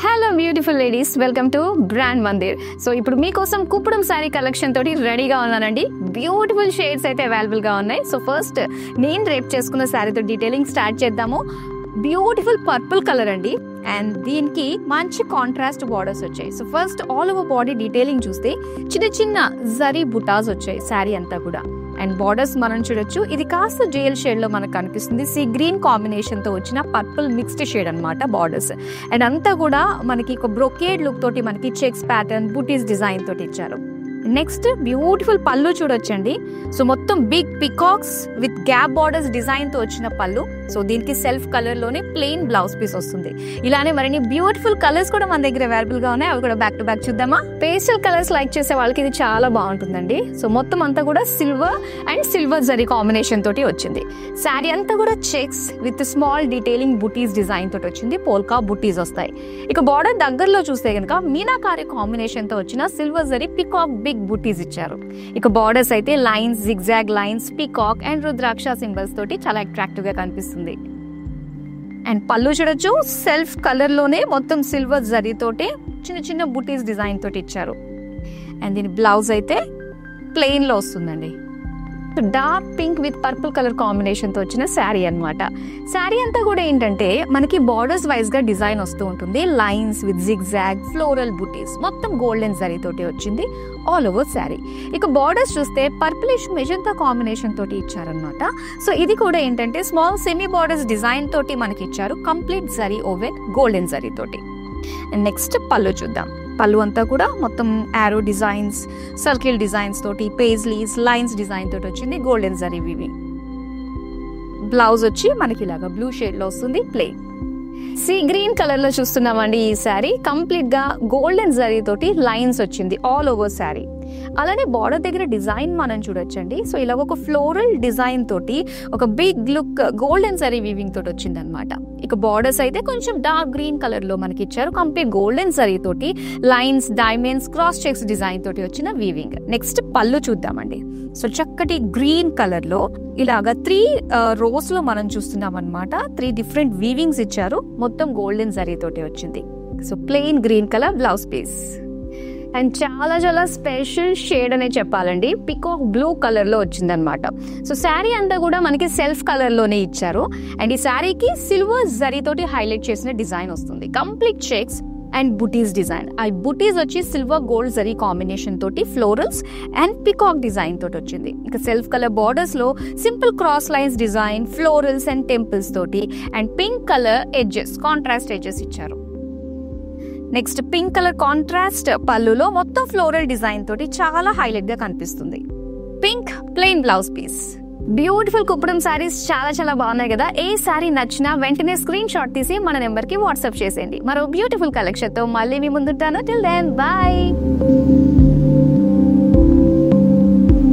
Hello beautiful ladies, welcome to brand Mandir. So ఇప్పుడు మీకోసం Kuppadam sari collection తోటి రెడీగా ఉన్నానండి. బ్యూటిఫుల్ షేడ్స్ అయితే అవైలబుల్గా ఉన్నాయి. సో ఫస్ట్ నేను రేప్ చేసుకున్న శారీతో డీటెయిలింగ్ స్టార్ట్ చేద్దాము. బ్యూటిఫుల్ పర్పుల్ కలర్ అండి, అండ్ దీనికి మంచి కాంట్రాస్ట్ బార్డర్స్ వచ్చాయి. So first all over body detailing చూస్తే చిన్న చిన్న జరీ బుటాస్ వచ్చాయి శారీ అంతా కూడా. అండ్ బార్డర్స్ మనం చూడొచ్చు, ఇది కాస్త జేల్ షేడ్ లో మనకు కనిపిస్తుంది. సీ గ్రీన్ కాంబినేషన్ తో వచ్చిన పర్పుల్ మిక్స్డ్ షేడ్ అన్నమాట బార్డర్స్. అండ్ అంతా కూడా మనకి ఒక బ్రొకేడ్ లుక్ తోటి మనకి చెక్స్ ప్యాటర్న్ బూటీస్ డిజైన్ తోటి ఇచ్చారు. నెక్స్ట్ బ్యూటిఫుల్ పళ్ళు చూడొచ్చండి. సో మొత్తం big peacocks with gap borders design తో వచ్చిన పళ్ళు. సో దీనికి సెల్ఫ్ కలర్ లోనే ప్లెయిన్ బ్లౌజ్ పీస్ వస్తుంది. ఇలానే మరిన్ని బ్యూటిఫుల్ కలర్స్ కూడా మన దగ్గర అవైలబుల్ గా ఉన్నాయి. అవి కూడా బ్యాక్ టు బ్యాక్ చూద్దామా. పేస్టల్ కలర్స్ లైక్ చేసే వాళ్ళకి ఇది చాలా బాగుంటుందండి. సో మొత్తం అంతా కూడా silver and silver zari combination తోటి వచ్చింది. శారీ అంతా కూడా checks with small detailing buttis design తోటి వచ్చింది. పోల్కా బుటీస్ వస్తాయి. ఇక బార్డర్ దగ్గరలో చూస్తే కనుక మీనాకారి కాంబినేషన్ తో వచ్చిన సిల్వర్ జరీ పికాక్ బిగ్ బుటీస్ ఇచ్చారు. ఇక బార్డర్స్ అయితే lines, zigzag lines, peacock and rudraksha symbols తోటి చాలా అట్రాక్టివ్ గా కనిపిస్తుంది. అండ్ పళ్ళు చూడొచ్చు, సెల్ఫ్ కలర్ లోనే మొత్తం సిల్వర్ జరీ తోటి చిన్న చిన్న బుటీస్ డిజైన్ తోటి ఇచ్చారు. అండ్ దీని బ్లౌజ్ అయితే ప్లెయిన్ లో వస్తుందండి. Dark pink with purple colour combination తో వచ్చిన శారీ అన్నమాట. శారీ అంతా కూడా ఏంటంటే మనకి బార్డర్స్ వైజ్ గా డిజైన్ వస్తూ ఉంటుంది. లైన్స్ విత్ జిగ్జాగ్ ఫ్లోరల్ బుటీస్, మొత్తం గోల్డెన్ జరీ తోటి వచ్చింది ఆల్ ఓవర్ శారీ. ఇక బార్డర్స్ చూస్తే పర్పులిష్ మెజంతా కాంబినేషన్ తోటి ఇచ్చారనమాట. సో ఇది కూడా ఏంటంటే స్మాల్ సెమీ బార్డర్స్ డిజైన్ తోటి మనకి ఇచ్చారు. Complete zari woven golden zari తోటి. నెక్స్ట్ పళ్ళు చూద్దాం. పళ్ళు అంతా కూడా మొత్తం యారో డిజైన్స్, సర్కిల్ డిజైన్స్ తోటి, పేజ్లీస్, లైన్స్ డిజైన్ తోటి వచ్చింది. గోల్డెన్ జరీ వివి. బ్లౌజ్ వచ్చి మనకి ఇలాగా బ్లూ షేడ్ లో వస్తుంది, ప్లెయిన్. సీ గ్రీన్ కలర్ లో చూస్తున్నామండి. ఈ శారీ కంప్లీట్ గా గోల్డెన్ జరీ తోటి లైన్స్ వచ్చింది ఆల్ ఓవర్ శారీ. అలానే బార్డర్ దగ్గర డిజైన్ మనం చూడొచ్చండి. సో ఇలా ఒక ఫ్లోరల్ డిజైన్ తోటి ఒక big look golden zari weaving తోటి వచ్చింది అనమాట. ఇక బార్డర్స్ అయితే కొంచెం డార్క్ గ్రీన్ కలర్ లో మనకి ఇచ్చారు. కంప్లీట్ గోల్డెన్ జరీ తోటి lines, diamonds, cross checks design తోటి వచ్చిన వీవింగ్. నెక్స్ట్ పళ్ళు చూద్దామండి. సో చక్కటి గ్రీన్ కలర్ లో ఇలాగా 3 రోస్ లో మనం చూస్తున్నాం అనమాట. 3 డిఫరెంట్ వీవింగ్స్ ఇచ్చారు. మొత్తం గోల్డెన్ జరీ తోటి వచ్చింది. So plain green colour blouse piece. And చాలా చాలా స్పెషల్ షేడ్ అనే చెప్పాలండి. పికాక్ బ్లూ కలర్ లో వచ్చింది అనమాట. సో శారీ అంతా కూడా మనకి సెల్ఫ్ కలర్ లోనే ఇచ్చారు. అండ్ ఈ శారీకి సిల్వర్ జరీ తోటి హైలైట్ చేసిన డిజైన్ వస్తుంది. కంప్లీట్ చెక్స్ అండ్ బుటీస్ డిజైన్. ఆ బుటీస్ వచ్చి సిల్వర్ గోల్డ్ జరీ కాంబినేషన్ తోటి ఫ్లోరల్స్ అండ్ పికాక్ డిజైన్ తోటి వచ్చింది. ఇక సెల్ఫ్ కలర్ బార్డర్స్ లో simple cross lines design, florals and temples తోటి, and pink colour edges, contrast edges ఇచ్చారు. నెక్స్ట్ పింక్ కలర్ కాంట్రాస్ట్ పళ్ళులో మొత్తం ఫ్లోరల్ డిజైన్ తోటి చాలా హైలైట్ గా కనిపిస్తుంది. Pink plain blouse piece. Beautiful Kuppadam saris చాలా చాలా బాగున్నాయి కదా. ఏ శారీ నచ్చినా వెంటనే స్క్రీన్ షాట్ తీసి మన నెంబర్ కి వాట్సాప్ చేసేయండి. మరో బ్యూటిఫుల్ కలెక్షన్ తో మళ్ళీ మీ ముందుంటాను. Till then bye.